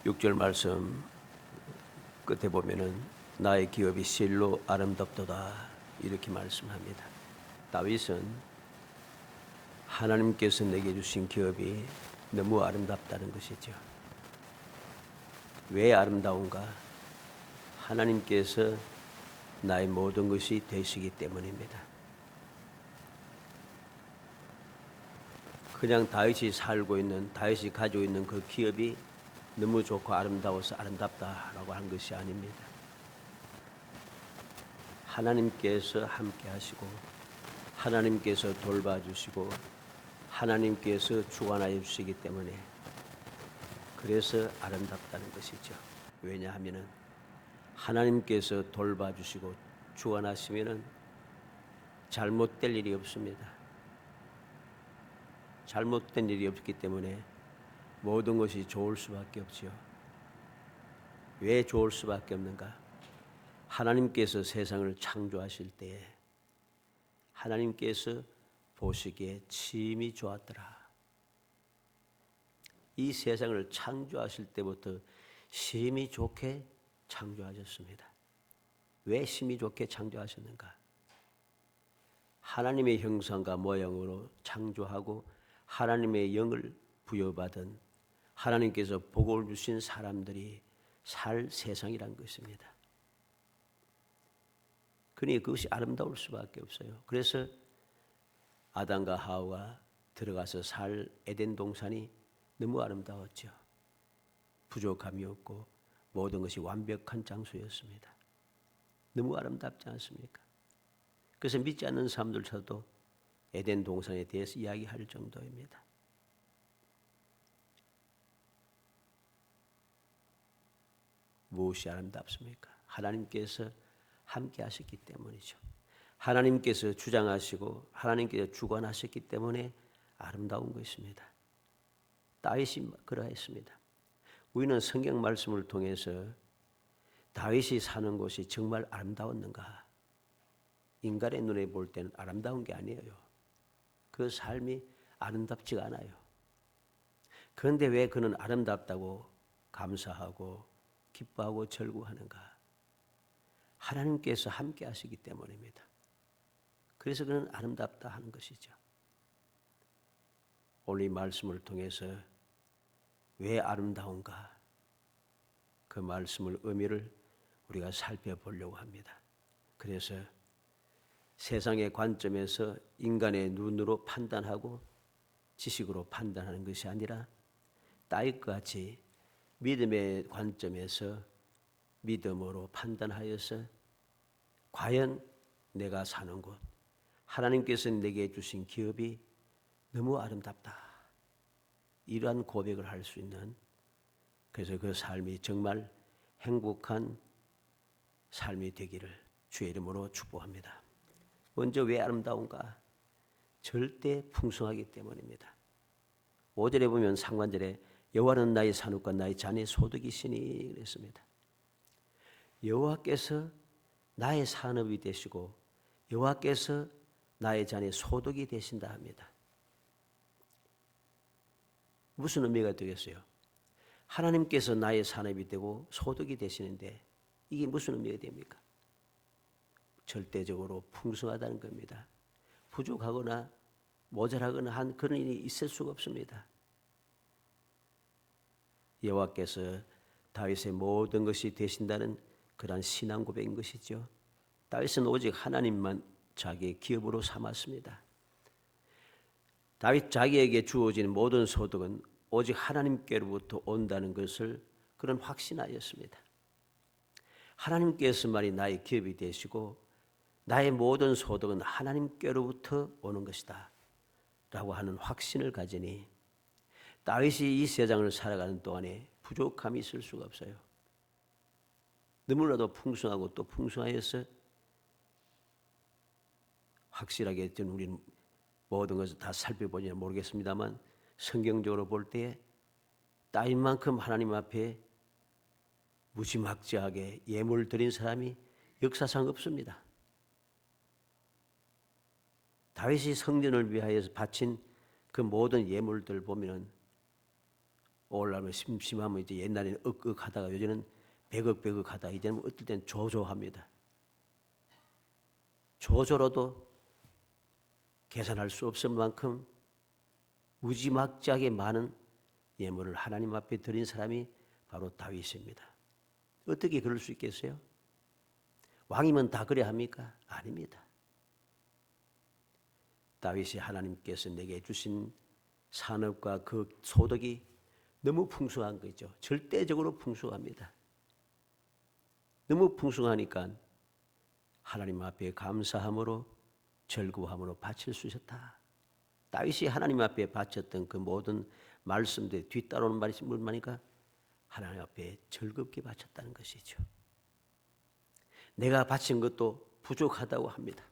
6절 말씀 끝에 보면은 나의 기업이 실로 아름답도다 이렇게 말씀합니다. 다윗은 하나님께서 내게 주신 기업이 너무 아름답다는 것이죠. 왜 아름다운가? 하나님께서 나의 모든 것이 되시기 때문입니다. 그냥 다윗이 가지고 있는 그 기업이 너무 좋고 아름다워서 아름답다라고 한 것이 아닙니다. 하나님께서 함께 하시고 하나님께서 돌봐주시고 하나님께서 주관하여 주시기 때문에 그래서 아름답다는 것이죠. 왜냐하면 하나님께서 돌봐주시고 주관하시면 잘못될 일이 없습니다. 잘못된 일이 없기 때문에 모든 것이 좋을 수밖에 없지요. 왜 좋을 수밖에 없는가? 하나님께서 세상을 창조하실 때에 하나님께서 보시기에 심히 좋았더라. 이 세상을 창조하실 때부터 심히 좋게 창조하셨습니다. 왜 심히 좋게 창조하셨는가? 하나님의 형상과 모양으로 창조하고 하나님의 영을 부여받은 하나님께서 복을 주신 사람들이 살 세상이란 것입니다. 그러니 그것이 아름다울 수밖에 없어요. 그래서 아담과 하와가 들어가서 살 에덴 동산이 너무 아름다웠죠. 부족함이 없고 모든 것이 완벽한 장소였습니다. 너무 아름답지 않습니까? 그래서 믿지 않는 사람들조차도 에덴 동산에 대해서 이야기할 정도입니다. 무엇이 아름답습니까? 하나님께서 함께 하셨기 때문이죠. 하나님께서 주장하시고 하나님께서 주관하셨기 때문에 아름다운 것입니다. 다윗이 그러했습니다. 우리는 성경 말씀을 통해서 다윗이 사는 곳이 정말 아름다웠는가? 인간의 눈에 볼 때는 아름다운 게 아니에요. 그 삶이 아름답지가 않아요. 그런데 왜 그는 아름답다고 감사하고 기뻐하고 절구하는가? 하나님께서 함께 하시기 때문입니다. 그래서 그는 아름답다 하는 것이죠. 오늘 이 말씀을 통해서 왜 아름다운가? 그 말씀의 의미를 우리가 살펴보려고 합니다. 그래서 세상의 관점에서 인간의 눈으로 판단하고 지식으로 판단하는 것이 아니라 다윗과 같이 믿음의 관점에서 믿음으로 판단하여서 과연 내가 사는 곳, 하나님께서 내게 주신 기업이 너무 아름답다. 이러한 고백을 할 수 있는, 그래서 그 삶이 정말 행복한 삶이 되기를 주의 이름으로 축복합니다. 먼저 왜 아름다운가? 절대 풍성하기 때문입니다. 5절에 보면 상관절에 여호와는 나의 산업과 나의 잔의 소득이시니 그랬습니다. 여호와께서 나의 산업이 되시고 여호와께서 나의 잔의 소득이 되신다 합니다. 무슨 의미가 되겠어요? 하나님께서 나의 산업이 되고 소득이 되시는데 이게 무슨 의미가 됩니까? 절대적으로 풍성하다는 겁니다. 부족하거나 모자라거나 한 그런 일이 있을 수가 없습니다. 여호와께서 다윗의 모든 것이 되신다는 그러한 신앙 고백인 것이죠. 다윗은 오직 하나님만 자기의 기업으로 삼았습니다. 다윗 자기에게 주어진 모든 소득은 오직 하나님께로부터 온다는 것을 그런 확신하였습니다. 하나님께서만이 나의 기업이 되시고 나의 모든 소득은 하나님께로부터 오는 것이다 라고 하는 확신을 가지니 다윗이 이 세상을 살아가는 동안에 부족함이 있을 수가 없어요. 너무나도 풍성하고 또 풍성하여서 확실하게 우리는 모든 것을 다 살펴보지는 모르겠습니다만 성경적으로 볼 때에 다윗만큼 하나님 앞에 무지막지하게 예물을 드린 사람이 역사상 없습니다. 다윗이 성전을 위하여 바친 그 모든 예물들 보면 올라오면 심심하면 이제 옛날에는 억억 하다가 요즘은 백억 하다가 이제는 어떨 땐 조조합니다. 조조로도 계산할 수 없을 만큼 무지막지하게 많은 예물을 하나님 앞에 드린 사람이 바로 다윗입니다. 어떻게 그럴 수 있겠어요? 왕이면 다 그래 합니까? 아닙니다. 다윗이 하나님께서 내게 주신 산업과 그 소득이 너무 풍성한 거죠. 절대적으로 풍성합니다. 너무 풍성하니까 하나님 앞에 감사함으로 절구함으로 바칠 수 있었다. 다윗이 하나님 앞에 바쳤던 그 모든 말씀들이 뒤따라오는 말이 뭐니까 하나님 앞에 즐겁게 바쳤다는 것이죠. 내가 바친 것도 부족하다고 합니다.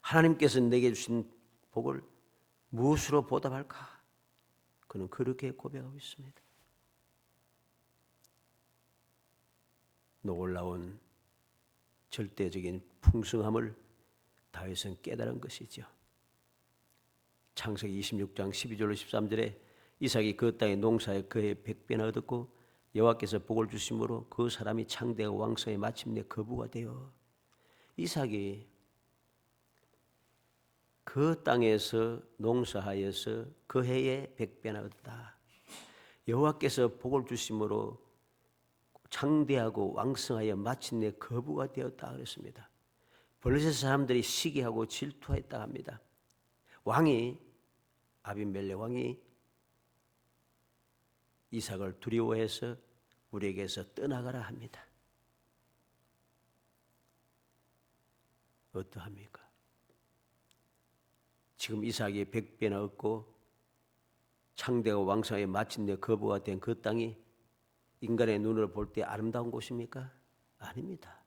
하나님께서 내게 주신 복을 무엇으로 보답할까? 그는 그렇게 고백하고 있습니다. 놀라운 절대적인 풍성함을 다윗은 깨달은 것이죠. 창세기 26장 12절로 13절에 이삭이 그 땅의 농사에 그의 100배나 얻었고 여호와께서 복을 주심으로 그 사람이 창대하고 왕성에 마침내 거부가 되어 이삭이 그 땅에서 농사하여서 그 해에 100배나 얻었다. 여호와께서 복을 주심으로 창대하고 왕성하여 마침내 거부가 되었다 그랬습니다. 블레셋 사람들이 시기하고 질투했다 합니다. 왕이 아비멜렉 왕이 이삭을 두려워해서 우리에게서 떠나가라 합니다. 어떠합니까? 지금 이삭이 100배나 얻고 창대하고 왕성하게 마침내 거부가 된 그 땅이 인간의 눈으로 볼 때 아름다운 곳입니까? 아닙니다.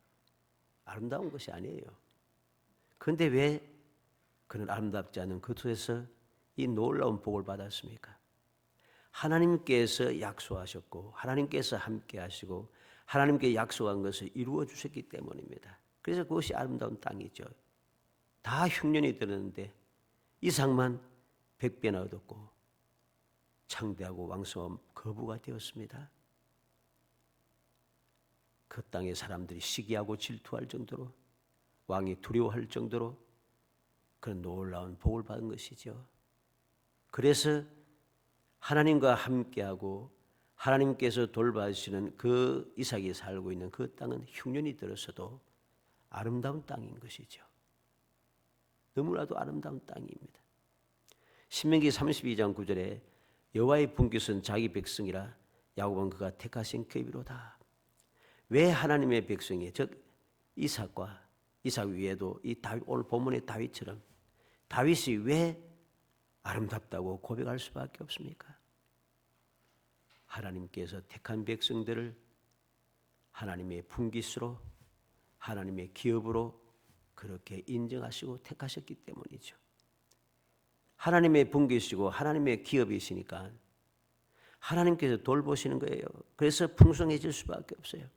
아름다운 것이 아니에요. 그런데 왜 그는 아름답지 않은 그土에서 이 놀라운 복을 받았습니까? 하나님께서 약속하셨고 하나님께서 함께 하시고 하나님께 약속한 것을 이루어 주셨기 때문입니다. 그래서 그것이 아름다운 땅이죠. 다 흉년이 들었는데 이삭만 100배나 얻었고 창대하고 왕성한 거부가 되었습니다. 그 땅의 사람들이 시기하고 질투할 정도로 왕이 두려워할 정도로 그런 놀라운 복을 받은 것이죠. 그래서 하나님과 함께하고 하나님께서 돌봐주시는 그 이삭이 살고 있는 그 땅은 흉년이 들어서도 아름다운 땅인 것이죠. 너무나도 아름다운 땅입니다. 신명기 32장 9절에 여호와의 분깃은 자기 백성이라 야곱은 그가 택하신 계비로다. 왜 하나님의 백성이 즉 이삭 위에도 이 다윗, 오늘 본문의 다윗처럼 다윗이 왜 아름답다고 고백할 수밖에 없습니까? 하나님께서 택한 백성들을 하나님의 분깃으로 하나님의 기업으로 그렇게 인정하시고 택하셨기 때문이죠. 하나님의 분깃이고 하나님의 기업이시니까 하나님께서 돌보시는 거예요. 그래서 풍성해질 수밖에 없어요.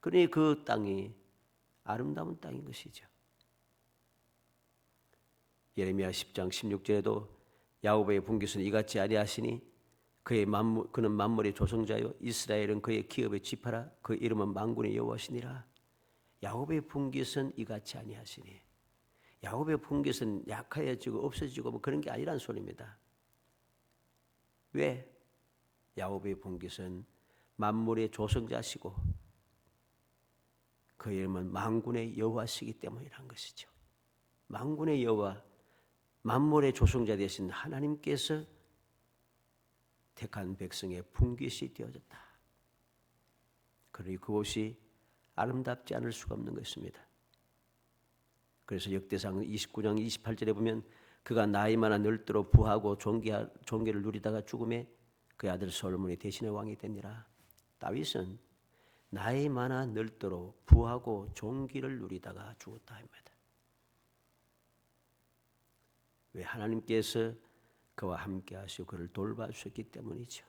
그러니 그 땅이 아름다운 땅인 것이죠. 예레미야 10장 16절에도 야곱의 분깃은 이같이 아니하시니 그는 만물의 조성자요 이스라엘은 그의 기업의 지파라 그 이름은 만군의 여호와시니라. 야곱의 분깃은 이같이 아니하시니 야곱의 분깃은 약해지고 없어지고 뭐 그런 게 아니란 소리입니다. 왜? 야곱의 분깃은 만물의 조성자시고 그 이름은 만군의 여호와시기 때문이란 것이죠. 만군의 여호와 만물의 조성자 되신 하나님께서 택한 백성의 분깃이 되어졌다. 그러니 그것이 아름답지 않을 수가 없는 것입니다. 그래서 역대상 29장 28절에 보면 그가 나이 많아 늙도록 부하고 존귀를 누리다가 죽음에 그 아들 솔로몬이 대신의 왕이 되니라. 다윗은 나이 많아 늙도록 부하고 존귀를 누리다가 죽었다 합니다. 왜? 하나님께서 그와 함께 하시고 그를 돌봐주셨기 때문이죠.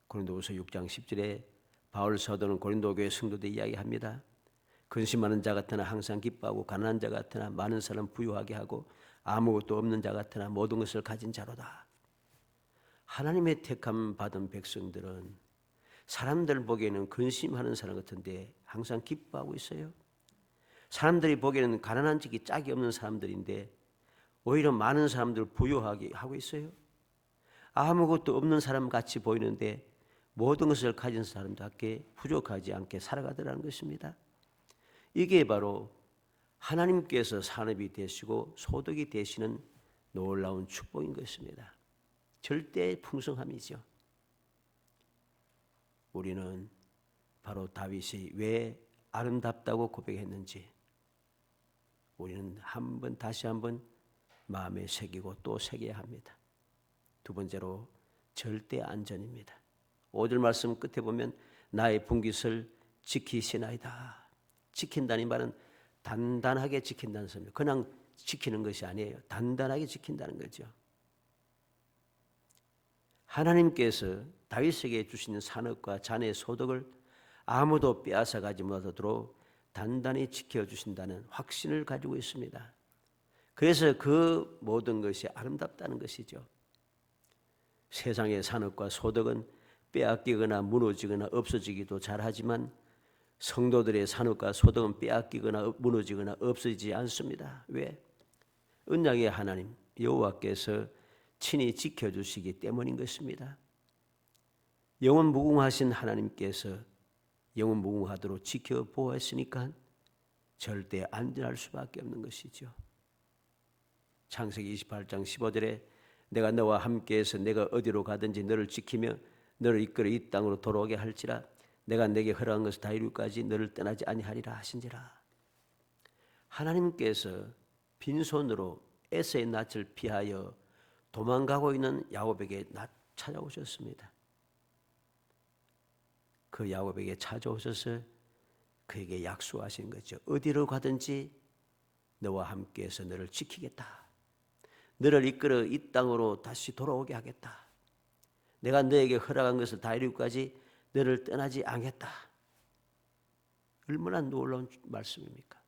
고린도후서 6장 10절에 바울 사도는 고린도 교회 성도들 이야기합니다. 근심하는 자 같으나 항상 기뻐하고 가난한 자 같으나 많은 사람 부유하게 하고 아무것도 없는 자 같으나 모든 것을 가진 자로다. 하나님의 택함 받은 백성들은 사람들 보기에는 근심하는 사람 같은데 항상 기뻐하고 있어요. 사람들이 보기에는 가난한 적이 짝이 없는 사람들인데 오히려 많은 사람들을 부유하게 하고 있어요. 아무것도 없는 사람 같이 보이는데 모든 것을 가진 사람답게 부족하지 않게 살아가더라는 것입니다. 이게 바로 하나님께서 산업이 되시고 소득이 되시는 놀라운 축복인 것입니다. 절대 풍성함이죠. 우리는 바로 다윗이 왜 아름답다고 고백했는지 우리는 다시 한번 마음에 새기고 또 새겨야 합니다. 두 번째로 절대 안전입니다. 5절 말씀 끝에 보면 나의 분깃을 지키시나이다. 지킨다는 말은 단단하게 지킨다는 소리입니다. 그냥 지키는 것이 아니에요. 단단하게 지킨다는 거죠. 하나님께서 다윗에게 주시는 산업과 자녀의 소득을 아무도 빼앗아가지 못하도록 단단히 지켜주신다는 확신을 가지고 있습니다. 그래서 그 모든 것이 아름답다는 것이죠. 세상의 산업과 소득은 빼앗기거나 무너지거나 없어지기도 잘하지만 성도들의 산업과 소득은 빼앗기거나 무너지거나 없어지지 않습니다. 왜? 언약의 하나님 여호와께서 친히 지켜주시기 때문인 것입니다. 영원 무궁하신 하나님께서 영원 무궁하도록 지켜 보호했으니까 절대 안전할 수밖에 없는 것이죠. 창세기 28장 15절에 내가 너와 함께해서 내가 어디로 가든지 너를 지키며 너를 이끌어 이 땅으로 돌아오게 할지라 내가 내게 허락한 것을 다 이루기까지 너를 떠나지 아니하리라 하신지라. 하나님께서 빈손으로 에서의 낯을 피하여 도망가고 있는 야곱에게 찾아오셨습니다. 그 야곱에게 찾아오셔서 그에게 약속하신 거죠. 어디로 가든지 너와 함께해서 너를 지키겠다. 너를 이끌어 이 땅으로 다시 돌아오게 하겠다. 내가 너에게 허락한 것을 다 이루기까지 너를 떠나지 않겠다. 얼마나 놀라운 말씀입니까?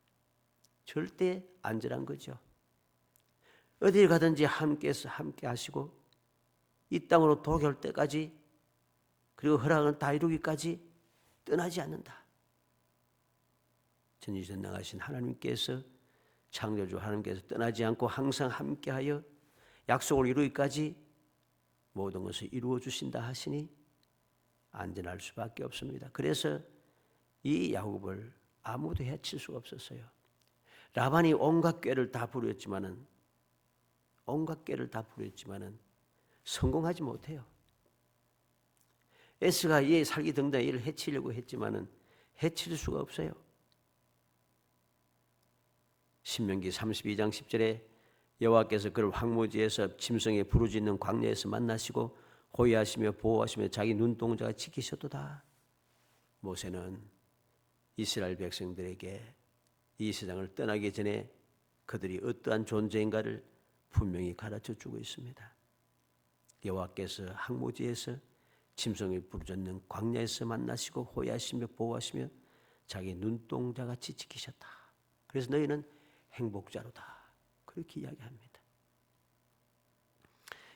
절대 안전한 거죠. 어딜 가든지 함께 하시고 이 땅으로 돌아올 때까지 그리고 허락을 다 이루기까지 떠나지 않는다. 전지전능하신 하나님께서 창조주 하나님께서 떠나지 않고 항상 함께하여 약속을 이루기까지 모든 것을 이루어 주신다 하시니 안전할 수밖에 없습니다. 그래서 이 야곱을 아무도 해칠 수가 없었어요. 라반이 온갖 꾀를 다 부렸지만은 성공하지 못해요. 에스가 얘 살기 등등 얘를 해치려고 했지만은 해칠 수가 없어요. 신명기 32장 10절에 여호와께서 그를 황무지에서 짐승의 부르짖는 광야에서 만나시고 호위하시며 보호하시며 자기 눈동자가 지키셨도다. 모세는 이스라엘 백성들에게 이 세상을 떠나기 전에 그들이 어떠한 존재인가를 분명히 가르쳐주고 있습니다. 여호와께서 황무지에서 짐승을 부르짖는 광야에서 만나시고 호위하시며 보호하시며 자기 눈동자같이 지키셨다. 그래서 너희는 행복자로다. 그렇게 이야기합니다.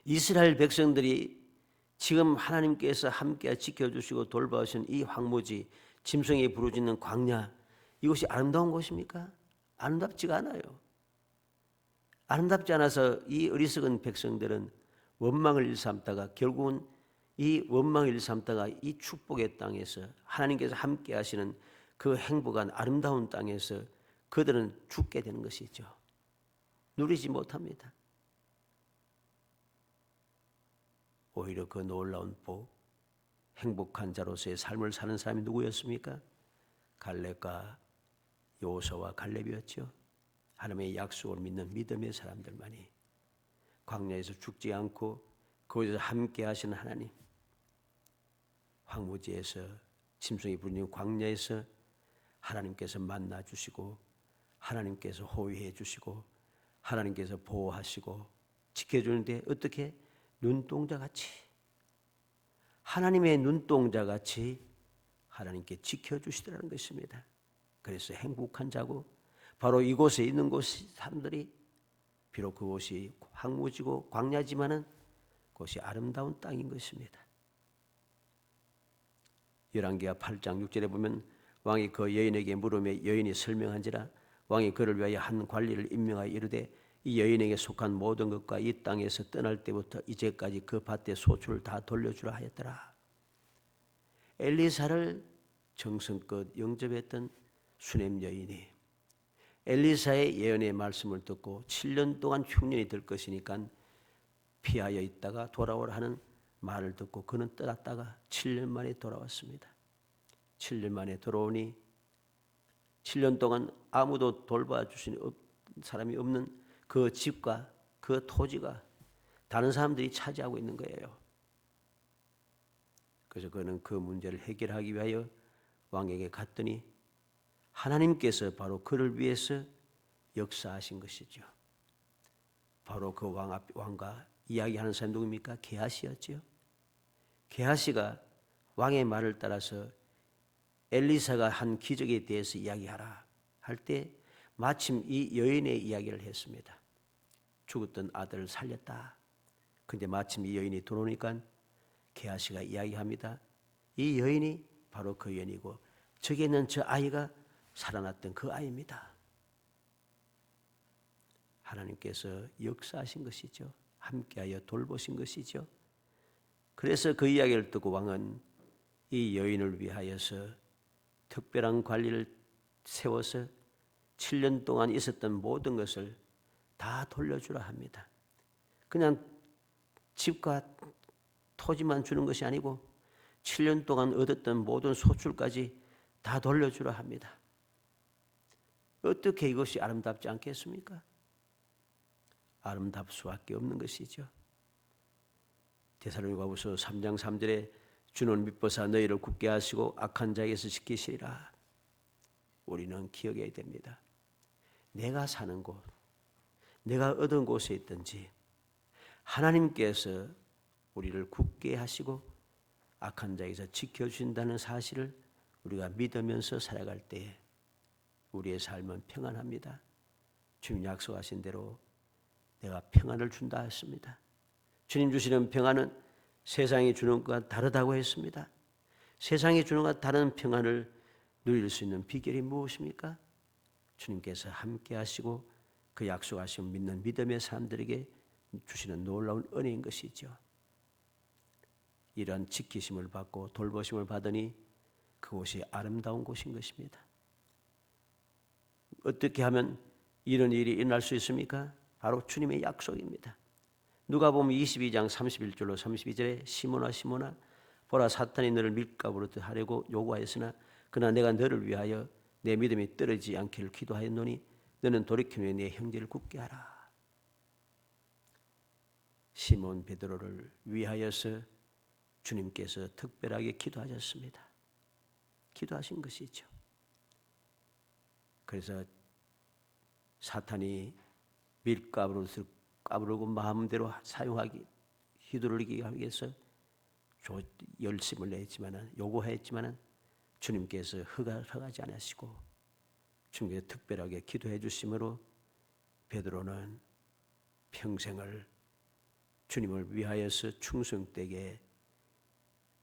이스라엘 백성들이 지금 하나님께서 함께 지켜주시고 돌봐주신 이 황무지, 짐승이 부르짖는 광야, 이것이 아름다운 곳입니까? 아름답지가 않아요. 아름답지 않아서 이 어리석은 백성들은 원망을 일삼다가 결국은 이 원망을 일삼다가 이 축복의 땅에서 하나님께서 함께 하시는 그 행복한 아름다운 땅에서 그들은 죽게 되는 것이죠. 누리지 못합니다. 오히려 그 놀라운 복, 행복한 자로서의 삶을 사는 사람이 누구였습니까? 갈렙과 여호수아와 갈렙이었죠. 하나님의 약속을 믿는 믿음의 사람들만이 광야에서 죽지 않고 거기서 함께 하시는 하나님, 황무지에서 짐승이 부르는 광야에서 하나님께서 만나 주시고 하나님께서 호위해 주시고 하나님께서 보호하시고 지켜주는데 어떻게? 눈동자같이, 하나님의 눈동자같이 하나님께 지켜주시더라는 것입니다. 그래서 행복한 자고 바로 이곳에 있는 곳 사람들이 비록 그곳이 황무지고 광야지만은 그것이 아름다운 땅인 것입니다. 열왕기하 8장 6절에 보면 왕이 그 여인에게 물으며 여인이 설명한지라 왕이 그를 위하여 한 관리를 임명하여 이르되 이 여인에게 속한 모든 것과 이 땅에서 떠날 때부터 이제까지 그 밭의 소출을 다 돌려주라 하였더라. 엘리사를 정성껏 영접했던 수넴 여인이 엘리사의 예언의 말씀을 듣고 7년 동안 흉년이 들 것이니까 피하여 있다가 돌아오라 하는 말을 듣고 그는 떠났다가 7년 만에 돌아왔습니다. 7년 만에 돌아오니 7년 동안 아무도 돌봐주신 사람이 없는 그 집과 그 토지가 다른 사람들이 차지하고 있는 거예요. 그래서 그는 그 문제를 해결하기 위하여 왕에게 갔더니 하나님께서 바로 그를 위해서 역사하신 것이죠. 바로 그 왕과 이야기하는 사람이 누구입니까? 게하시였죠. 게하시가 왕의 말을 따라서 엘리사가 한 기적에 대해서 이야기하라 할 때 마침 이 여인의 이야기를 했습니다. 죽었던 아들을 살렸다. 근데 마침 이 여인이 들어오니까 게하시가 이야기합니다. 이 여인이 바로 그 여인이고 저기 있는 저 아이가 살아났던 그 아이입니다. 하나님께서 역사하신 것이죠. 함께하여 돌보신 것이죠. 그래서 그 이야기를 듣고 왕은 이 여인을 위하여서 특별한 관리를 세워서 7년 동안 있었던 모든 것을 다 돌려주라 합니다. 그냥 집과 토지만 주는 것이 아니고 7년 동안 얻었던 모든 소출까지 다 돌려주라 합니다. 어떻게 이것이 아름답지 않겠습니까? 아름답 수밖에 없는 것이죠. 데살로니가후서 3장 3절에 주는 미뻐사 너희를 굳게 하시고 악한 자에게서 지키시리라. 우리는 기억해야 됩니다. 내가 사는 곳, 내가 얻은 곳에 있든지 하나님께서 우리를 굳게 하시고 악한 자에게서 지켜주신다는 사실을 우리가 믿으면서 살아갈 때에 우리의 삶은 평안합니다. 주님 약속하신 대로 내가 평안을 준다 했습니다. 주님 주시는 평안은 세상이 주는 것과 다르다고 했습니다. 세상이 주는 것과 다른 평안을 누릴 수 있는 비결이 무엇입니까? 주님께서 함께 하시고 그 약속하신 믿는 믿음의 사람들에게 주시는 놀라운 은혜인 것이죠. 이런 지키심을 받고 돌보심을 받으니 그곳이 아름다운 곳인 것입니다. 어떻게 하면 이런 일이 일어날 수 있습니까? 바로 주님의 약속입니다. 누가복음 22장 31절로 32절에 시몬아 시몬아 보라 사탄이 너를 밀가부로 하려고 요구하였으나 그러나 내가 너를 위하여 내 믿음이 떨어지지 않기를 기도하였노니 너는 돌이킨 후에 내 형제를 굳게 하라. 시몬 베드로를 위하여서 주님께서 특별하게 기도하셨습니다. 기도하신 것이죠. 그래서 사탄이 밀가부로 까부르고 마음대로 사용하기 휘두르기 위해서 열심을 냈지만은 요구했지만은 주님께서 허가하지 않으시고 주님께서 특별하게 기도해 주심으로 베드로는 평생을 주님을 위하여서 충성되게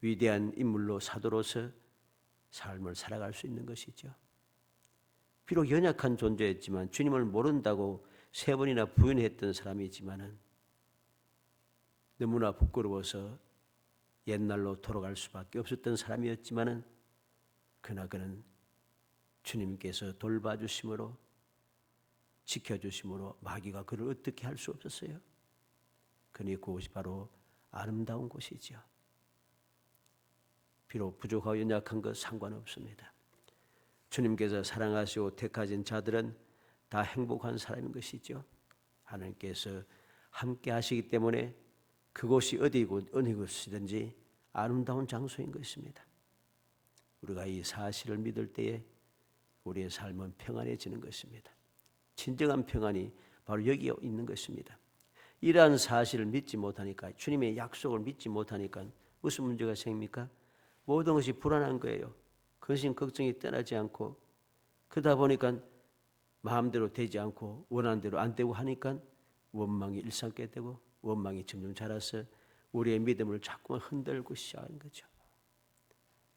위대한 인물로 사도로서 삶을 살아갈 수 있는 것이죠. 비록 연약한 존재였지만 주님을 모른다고 3번이나 부인했던 사람이지만은 너무나 부끄러워서 옛날로 돌아갈 수밖에 없었던 사람이었지만은 그러나 그는 주님께서 돌봐주심으로 지켜주심으로 마귀가 그를 어떻게 할 수 없었어요. 그러니 그곳이 바로 아름다운 곳이죠. 비록 부족하고 연약한 것 상관없습니다. 주님께서 사랑하시고 택하신 자들은 다 행복한 사람인 것이죠. 하나님께서 함께 하시기 때문에 그곳이 어디고 어느 곳이든지 아름다운 장소인 것입니다. 우리가 이 사실을 믿을 때에 우리의 삶은 평안해지는 것입니다. 진정한 평안이 바로 여기에 있는 것입니다. 이러한 사실을 믿지 못하니까, 주님의 약속을 믿지 못하니까 무슨 문제가 생깁니까? 모든 것이 불안한 거예요. 근심 걱정이 떠나지 않고, 그러다 보니까 마음대로 되지 않고 원하는 대로 안 되고 하니까 원망이 일삼게 되고 원망이 점점 자라서 우리의 믿음을 자꾸만 흔들고 시작하는 거죠.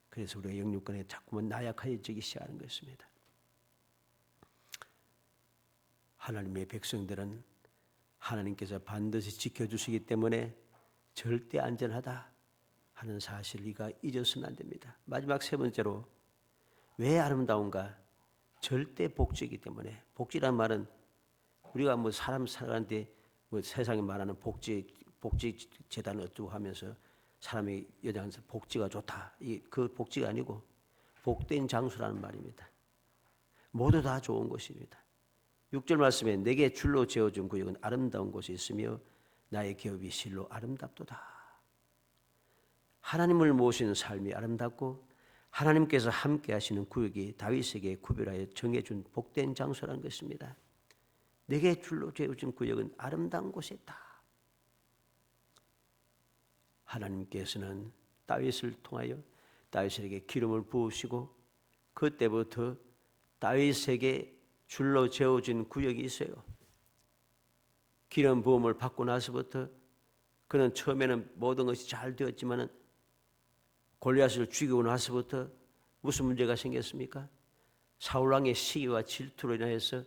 그래서 우리의 영육간에 자꾸만 나약해지기 시작하는 것입니다. 하나님의 백성들은 하나님께서 반드시 지켜주시기 때문에 절대 안전하다 하는 사실을 우리가 잊어서는 안 됩니다. 마지막 세 번째로 왜 아름다운가? 절대 복지이기 때문에. 복지란 말은 우리가 뭐 사람 살아가는데 뭐 세상에 말하는 복지 재단을 어쩌고 하면서 사람이 여자한테 복지가 좋다. 그 복지가 아니고 복된 장소라는 말입니다. 모두 다 좋은 것입니다. 6절 말씀에 내게 줄로 지어준 구역은 아름다운 곳이 있으며 나의 기업이 실로 아름답도다. 하나님을 모시는 삶이 아름답고 하나님께서 함께 하시는 구역이 다윗에게 구별하여 정해준 복된 장소라는 것입니다. 내게 줄로 지어준 구역은 아름다운 곳에 있다. 하나님께서는 다윗을 통하여 다윗에게 기름을 부으시고 그때부터 다윗에게 줄로 재어진 구역이 있어요. 기름 부음을 받고 나서부터 그는 처음에는 모든 것이 잘 되었지만은 골리앗을 죽이고 나서부터 무슨 문제가 생겼습니까? 사울 왕의 시기와 질투로 인해서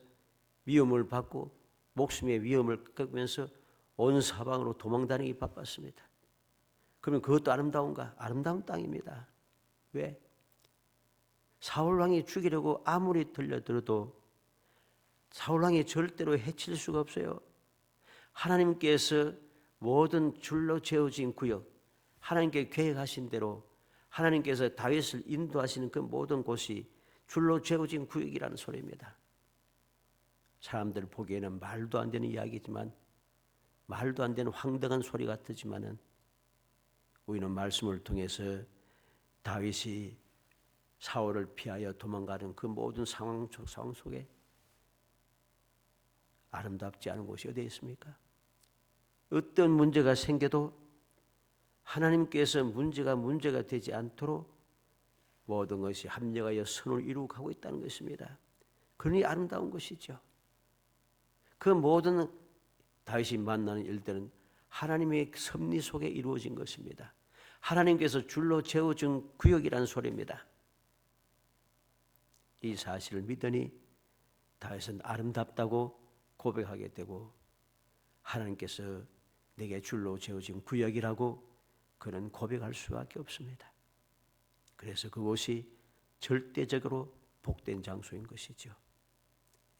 위험을 받고 목숨의 위험을 겪으면서 온 사방으로 도망다니기 바빴습니다. 그러면 그것도 아름다운가? 아름다운 땅입니다. 왜? 사울 왕이 죽이려고 아무리 들려들어도 사울 왕이 절대로 해칠 수가 없어요. 하나님께서 모든 줄로 재어진 구역, 하나님께 계획하신 대로 하나님께서 다윗을 인도하시는 그 모든 곳이 줄로 재어진 구역이라는 소리입니다. 사람들 보기에는 말도 안 되는 이야기지만, 말도 안 되는 황당한 소리 같지만은 우리는 말씀을 통해서 다윗이 사울을 피하여 도망가는 그 모든 상황 속에 아름답지 않은 곳이 어디에 있습니까? 어떤 문제가 생겨도 하나님께서 문제가 되지 않도록 모든 것이 합력하여 선을 이루고 가고 있다는 것입니다. 그러니 아름다운 것이죠. 그 모든 다윗이 만나는 일들은 하나님의 섭리 속에 이루어진 것입니다. 하나님께서 줄로 재어준 구역이라는 소리입니다. 이 사실을 믿으니 다윗은 아름답다고 고백하게 되고 하나님께서 내게 줄로 재어진 구역이라고 그는 고백할 수밖에 없습니다. 그래서 그곳이 절대적으로 복된 장소인 것이죠.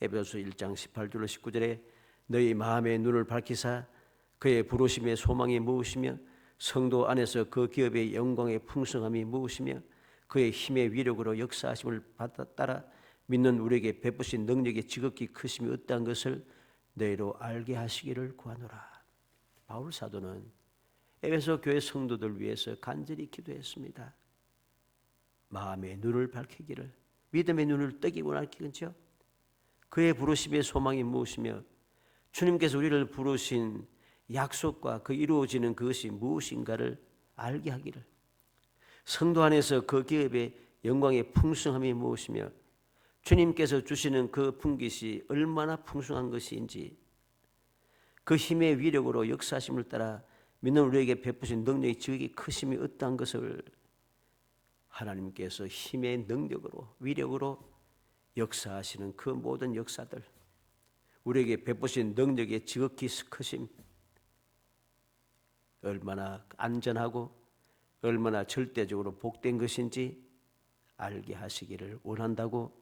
에베소서 1장 18절로 19절에 너희 마음의 눈을 밝히사 그의 부르심의 소망이 무엇이며 성도 안에서 그 기업의 영광의 풍성함이 무엇이며 그의 힘의 위력으로 역사하심을 따라 믿는 우리에게 베푸신 능력의 지극히 크심이 어떠한 것을 너희로 알게 하시기를 구하노라. 바울 사도는 에베소 교회 성도들 위해서 간절히 기도했습니다. 마음의 눈을 밝히기를, 믿음의 눈을 뜨기고 밝히겠죠. 그의 부르심의 소망이 무엇이며 주님께서 우리를 부르신 약속과 그 이루어지는 그것이 무엇인가를 알게 하기를, 성도 안에서 그 기업의 영광의 풍성함이 무엇이며 주님께서 주시는 그 풍깃이 얼마나 풍성한 것인지, 그 힘의 위력으로 역사하심을 따라 믿는 우리에게 베푸신 능력의 지극히 크심이 어떠한 것을 하나님께서 힘의 능력으로 위력으로 역사하시는 그 모든 역사들, 우리에게 베푸신 능력의 지극히 크심, 얼마나 안전하고 얼마나 절대적으로 복된 것인지 알게 하시기를 원한다고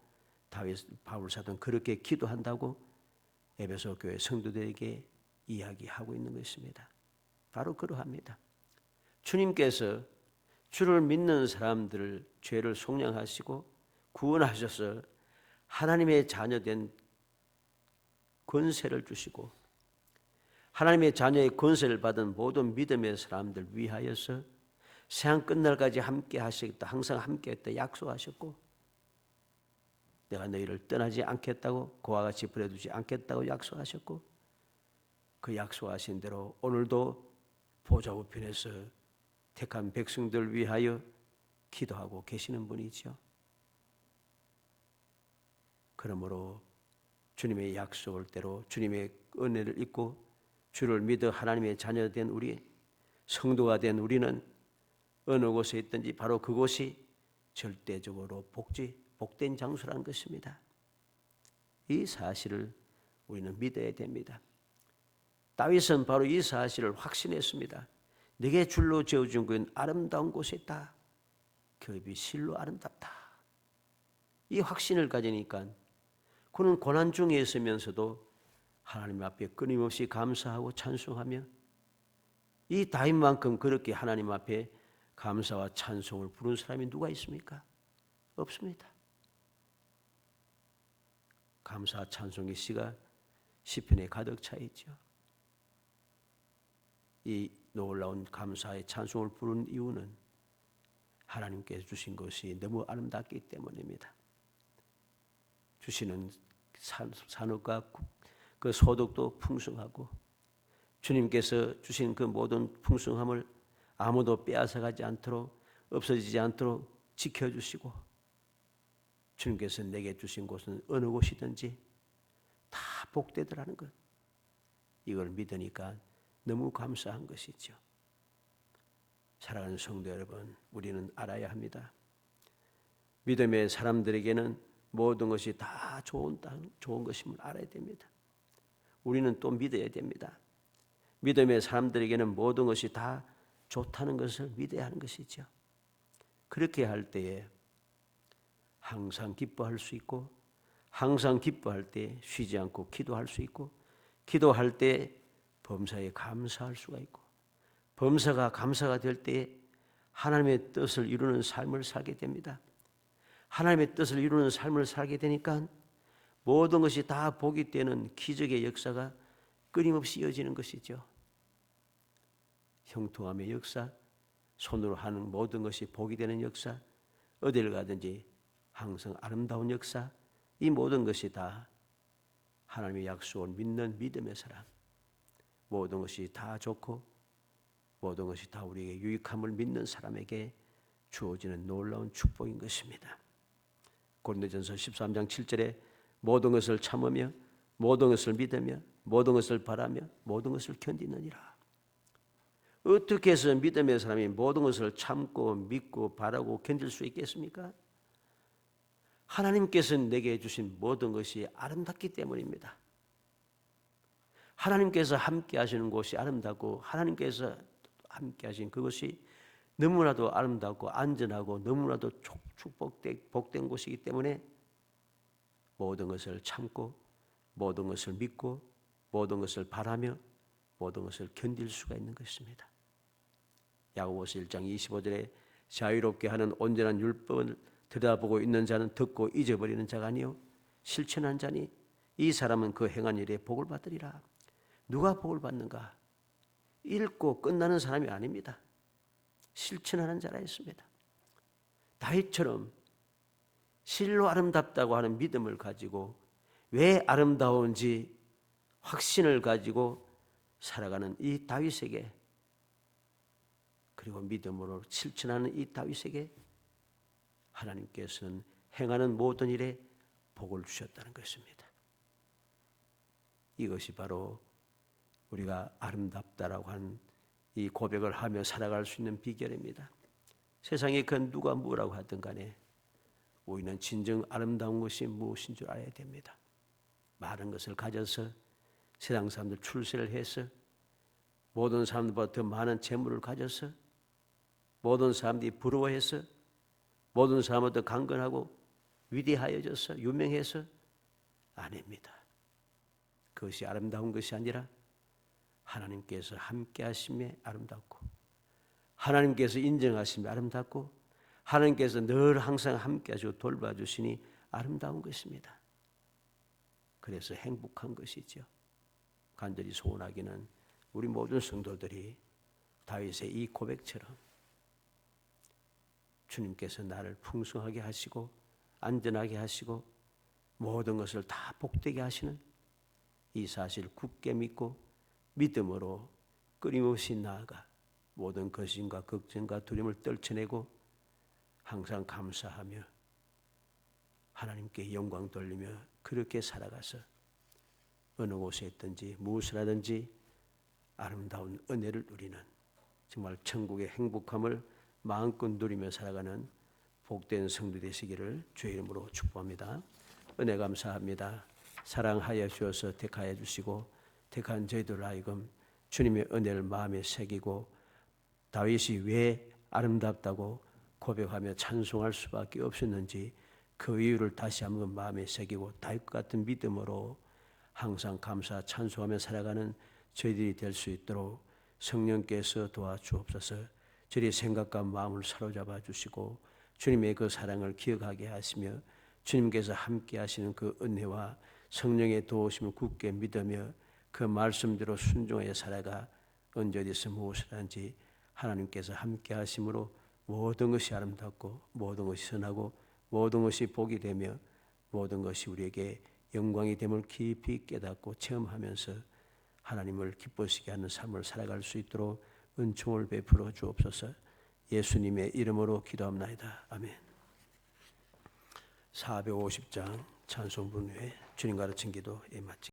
바울 사도는 그렇게 기도한다고 에베소 교회 성도들에게 이야기하고 있는 것입니다. 바로 그러합니다. 주님께서 주를 믿는 사람들을 죄를 속량하시고 구원하셔서 하나님의 자녀된 권세를 주시고 하나님의 자녀의 권세를 받은 모든 믿음의 사람들 위하여서 세상 끝날까지 함께 하시겠다, 항상 함께 했다 약속하셨고 내가 너희를 떠나지 않겠다고, 그와 같이 버려두지 않겠다고 약속하셨고 그 약속하신 대로 오늘도 보좌 우편에서 택한 백성들 위하여 기도하고 계시는 분이죠. 그러므로 주님의 약속을 대로 주님의 은혜를 잊고 주를 믿어 하나님의 자녀된 우리 성도가 된 우리는 어느 곳에 있든지 바로 그곳이 절대적으로 복된 장소라는 것입니다. 이 사실을 우리는 믿어야 됩니다. 다윗은 바로 이 사실을 확신했습니다. 내게 줄로 지어준 그 아름다운 곳에 있다. 그 읍이 실로 아름답다. 이 확신을 가지니까 그는 고난 중에 있으면서도 하나님 앞에 끊임없이 감사하고 찬송하며 이 다윗만큼 그렇게 하나님 앞에 감사와 찬송을 부른 사람이 누가 있습니까? 없습니다. 감사 찬송의 시가 시편에 가득 차 있죠. 이 놀라운 감사의 찬송을 부른 이유는 하나님께서 주신 것이 너무 아름답기 때문입니다. 주시는 산업과 그 소득도 풍성하고 주님께서 주신 그 모든 풍성함을 아무도 빼앗아가지 않도록 없어지지 않도록 지켜주시고 주님께서 내게 주신 곳은 어느 곳이든지 다 복되더라는 것. 이걸 믿으니까 너무 감사한 것이죠. 사랑하는 성도 여러분, 우리는 알아야 합니다. 믿음의 사람들에게는 모든 것이 다 좋은 것임을 알아야 됩니다. 우리는 또 믿어야 됩니다. 믿음의 사람들에게는 모든 것이 다 좋다는 것을 믿어야 하는 것이죠. 그렇게 할 때에 항상 기뻐할 수 있고 항상 기뻐할 때 쉬지 않고 기도할 수 있고 기도할 때 범사에 감사할 수가 있고 범사가 감사가 될 때에 하나님의 뜻을 이루는 삶을 살게 됩니다. 하나님의 뜻을 이루는 삶을 살게 되니까 모든 것이 다 복이 되는 기적의 역사가 끊임없이 이어지는 것이죠. 형통함의 역사, 손으로 하는 모든 것이 복이 되는 역사, 어디를 가든지 항상 아름다운 역사, 이 모든 것이 다 하나님의 약속을 믿는 믿음의 사람, 모든 것이 다 좋고 모든 것이 다 우리에게 유익함을 믿는 사람에게 주어지는 놀라운 축복인 것입니다. 고린도전서 13장 7절에 모든 것을 참으며 모든 것을 믿으며 모든 것을 바라며 모든 것을 견디느니라. 어떻게 해서 믿음의 사람이 모든 것을 참고 믿고 바라고 견딜 수 있겠습니까? 하나님께서 내게 주신 모든 것이 아름답기 때문입니다. 하나님께서 함께 하시는 곳이 아름답고 하나님께서 함께 하신 그것이 너무나도 아름답고 안전하고 너무나도 복된 곳이기 때문에 모든 것을 참고 모든 것을 믿고 모든 것을 바라며 모든 것을 견딜 수가 있는 것입니다. 야고보서 1장 25절에 자유롭게 하는 온전한 율법을 들여다보고 있는 자는 듣고 잊어버리는 자가 아니요 실천한 자니 이 사람은 그 행한 일에 복을 받으리라. 누가 복을 받는가? 읽고 끝나는 사람이 아닙니다. 실천하는 자라 했습니다. 다윗처럼 실로 아름답다고 하는 믿음을 가지고 왜 아름다운지 확신을 가지고 살아가는 이 다윗에게 그리고 믿음으로 실천하는 이 다윗에게 하나님께서는 행하는 모든 일에 복을 주셨다는 것입니다. 이것이 바로 우리가 아름답다라고 하는 이 고백을 하며 살아갈 수 있는 비결입니다. 세상에 그 누가 뭐라고 하든 간에 우리는 진정 아름다운 것이 무엇인 줄 알아야 됩니다. 많은 것을 가져서 세상 사람들 출세를 해서 모든 사람들보다 더 많은 재물을 가져서 모든 사람들이 부러워해서 모든 사람보다 강건하고 위대하여져서 유명해서 아닙니다. 그것이 아름다운 것이 아니라 하나님께서 함께 하심에 아름답고 하나님께서 인정하심에 아름답고 하나님께서 늘 항상 함께 하시고 돌봐주시니 아름다운 것입니다. 그래서 행복한 것이죠. 간절히 소원하기는 우리 모든 성도들이 다윗의 이 고백처럼 주님께서 나를 풍성하게 하시고 안전하게 하시고 모든 것을 다 복되게 하시는 이 사실을 굳게 믿고 믿음으로 끊임없이 나아가 모든 거신과 걱정과 두려움을 떨쳐내고 항상 감사하며 하나님께 영광 돌리며 그렇게 살아가서 어느 곳에 있든지 무엇을 하든지 아름다운 은혜를 누리는 정말 천국의 행복함을 마음껏 누리며 살아가는 복된 성도 되시기를 주의 이름으로 축복합니다. 은혜 감사합니다. 사랑하여 주셔서 택하여 주시고 택한 저희들 하여금 주님의 은혜를 마음에 새기고 다윗이 왜 아름답다고 고백하며 찬송할 수밖에 없었는지 그 이유를 다시 한번 마음에 새기고 다윗 같은 믿음으로 항상 감사 찬송하며 살아가는 저희들이 될 수 있도록 성령께서 도와주옵소서. 저희의 생각과 마음을 사로잡아 주시고 주님의 그 사랑을 기억하게 하시며 주님께서 함께 하시는 그 은혜와 성령의 도우심을 굳게 믿으며 그 말씀대로 순종하여 살아가 언제 어디서 무엇을 하는지 하나님께서 함께 하심으로 모든 것이 아름답고 모든 것이 선하고 모든 것이 복이 되며 모든 것이 우리에게 영광이 됨을 깊이 깨닫고 체험하면서 하나님을 기쁘시게 하는 삶을 살아갈 수 있도록 은총을 베풀어 주옵소서. 예수님의 이름으로 기도합나이다. 아멘. 450장 찬송분 후에 주님 가르친 기도에 마치